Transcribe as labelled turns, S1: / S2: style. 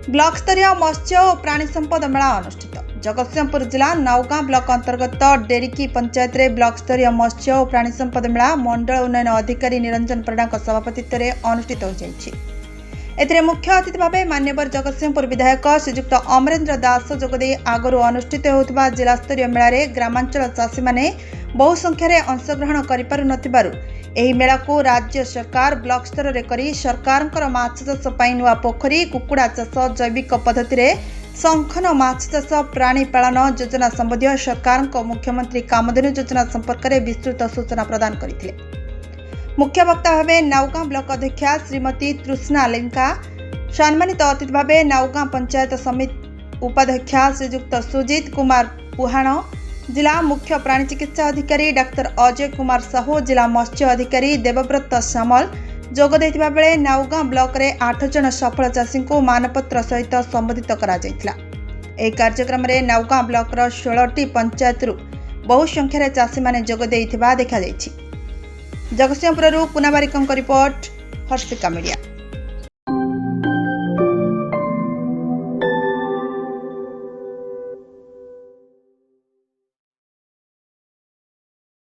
S1: Block स्तरीय मत्स्य और प्राणी संपद मेला अनुष्ठित। जगतसिंहपुर जिला नौगाँ ब्लॉक अंतर्गत डेरिकी पंचायत रे ब्लॉक स्तरीय मत्स्य और प्राणी संपद मेला मंडल उन्नयन अधिकारी निरंजन परिडा सभापतित्व में अनुष्ठित हो जाइछि। एथिरे मुख्य अतिथि भाव मान्यवर जगतसिंहपुर विधायक श्रीजुक्त अमरेन्द्र दास जोगदे आगरू अनुष्ठित होउथिबा जिला स्तरीय मेला ग्रामांचल चाषी माने बहु संख्यार अंशग्रहण करिपारु एही मेला को राज्य सरकार ब्लॉक स्तर रे करी सरकार माछ चाष पई नुआ पोखरी कुकुड़ा चाष जैविक पद्धति रे संखन माछ चाष प्राणी पालन योजना संबंधी सरकार मुख्यमंत्री कामधेनु योजना संपर्क में विस्तृत सूचना प्रदान करथिले। मुख्य वक्ता भावे नौगाँ ब्लॉक अध्यक्षा श्रीमती तृष्णा लेंका, सम्मानित अतिथि भावे नौगाँ पंचायत समिति उपाध्यक्षा श्रीजुक्त सुजित कुमार पुहाण, जिला मुख्य प्राणी चिकित्सा अधिकारी डाक्टर अजय कुमार साहू, जिला मत्स्य अधिकारी देवव्रत सामल जोग देथिबा बेले नौगाँ ब्लॉक रे 8 जन सफल चाषी को मानपत्र सहित संबोधित करा जायतिला। एही कार्यक्रम रे नौगाँ ब्लॉक रो 16टी पंचायत रु बहु संख्यार चाषी माने जोग देथिबा देखा जायछि। जगतसिंहपुर पुनाबारिकंक रिपोर्ट, हर्षिका मीडिया।